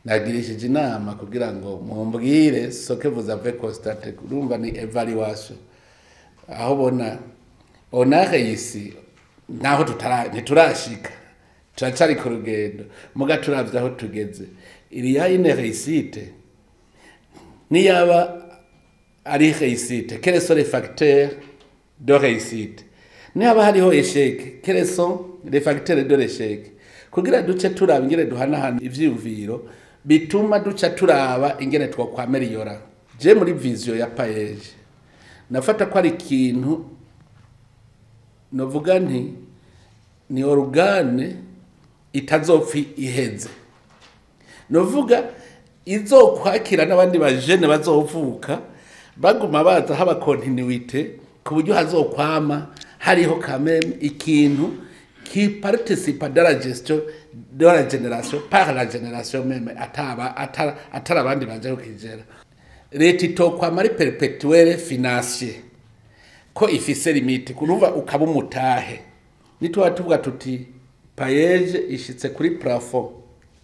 nagirishije inama kugira ngo mumbwire soke vous avez constaté urumva ni evaluation aho bona ona réussi naho ntiturashika turacari ku rugendo muga turavye aho tugeze il y a une réussite niyaba ari réussite quels sont les facteurs de réussite niyaba hariho échec quels sont les facteurs de l'échec kugira duce turaba ingene duhanahana ivyiyumviro bituma duca turaba ingene twokwameliora je muri vision ya paeje nafata ko ari ikintu novuga nti ni organe itazopfi iheze novuga izokwakira n'abandi bajene bazovuka baguma baza haba continuité ku buryo hazokwama hariho kameme ikintu qui participe de la gestion de la génération par la génération même atara abandi baje kugera leta itokwama ari perpetuelle financier ko ifise limite kuruva ukaba umutahe nitwa tuvuga tuti paeje ishitse kuri plafond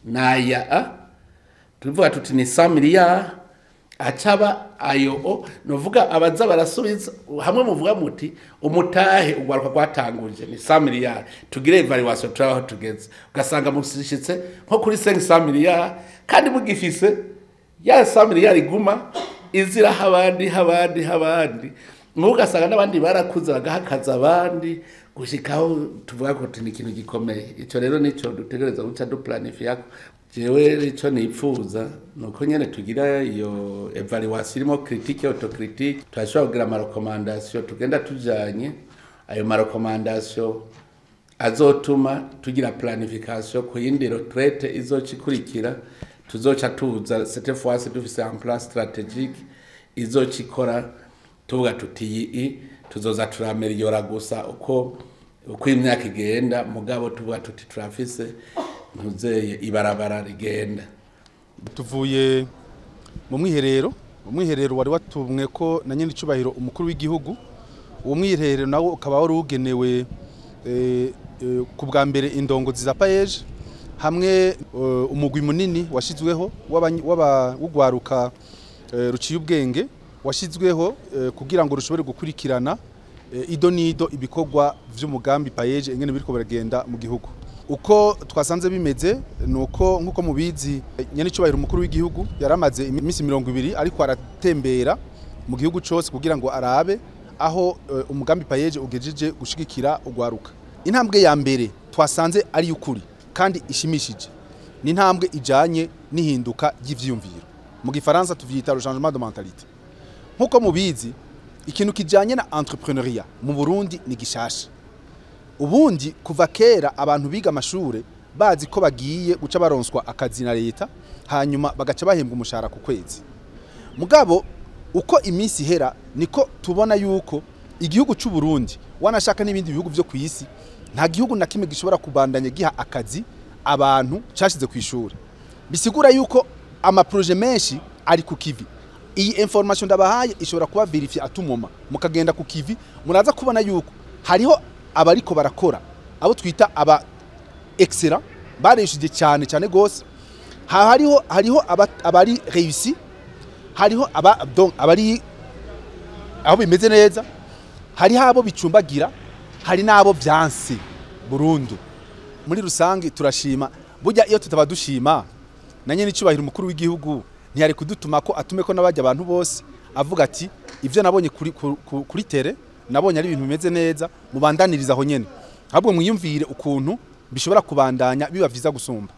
naya tuvuga tuti ni 100 miliyari acaba ayo novuga abaza barasubiza hamwe muvuga muti umutahe ugwaruka kwatanguje ni 100 miliyari tugire evaluation turaho tugeze ugasanga musishitse nko kuri 500 miliyari kandi mugifise ya 100 miliyari iguma izira habandi mugasanga n'abandi barakuza bagahakaza abandi gushikaho tuvuga ko ni ikintu gikomeye ico rero nico dutegereza guca du planifier jewe ico nipfuza nuko nyene tugira iyo evaluation irimo critique autocritique twashobora kugira ama recommandation tugenda tujanye ayo ma recommandation azotuma tugira planification ku yindi retraite izocikurikira tuzoca tuza cette fois dufise en place stratégique izocikora tuvuga tuti tuzoza turameliora gusa uko imyaka igenda mugabo tuvuga tuti turafise ntuzeye ibarabara rigenda tuvuye mu mwiherero wari watumwe ko na nyine icubahiro umukuru w'igihugu uwo mwiherero nawo ukaba wari ugenewe ku bwa mbere indongozi za paeje hamwe umugwi munini washizweho w'ugwaruka ruciye ubwenge washizweho kugira ngo rushobore gukurikirana ido nido ibikorwa vy'umugambi paeje ingene biriko baragenda mu gihugu uko twasanze bimeze nuko nkuko mubizi nyene icubahiro umukuru w'igihugu yaramaze iminsi 20 ariko aratembera mu gihugu cyose kugira ngo arabe aho umugambi paeje ugejeje gushigikira ugwaruka intambwe ya mbere twasanze ari ukuri kandi ishimishije ni intambwe ijanye nihinduka ry'ivyumviro mu gifaransa tuvyita le changement de mentalité nkuko mubizi ikintu kijanye na entrepreneuriat mu Burundi ni gishasha ubundi kuva kera abantu biga amashure bazi ko bagiye guca baronswa akazi na leta hanyuma bagaca bahembwa umushahara ku kwezi mugabo uko iminsi hera niko tubona yuko igihugu cy'u Burundi wanashaka n'ibindi bihugu byo kwisi nta gihugu na kimwe gishobora kubandanya giha akazi abantu cyashize ku ishuri bisigura yuko ama projet menshi ari ku kivi iyi information ndabahaye ishobora kuba verify atumoma mukagenda ku kivi muraza kubona yuko hariho abariko barakora abo twita aba excellent bareshije cyane gose hariho abari réussi hariho abari aho bimeze neza hariho abo bicumbagira hari nabo byanse burundu muri rusangi turashima burya iyo tutabadushima na nyene icubahiro umukuru w'igihugu ntiyari kudutuma ko atume ko nabajya abantu bose avuga ati ivyo nabonye kuri tere nabonye ari ibintu bimeze neza mubandaniriza aho nyene ahubwo mwiyumvire ukuntu bishobora kubandanya biba vyiza gusumba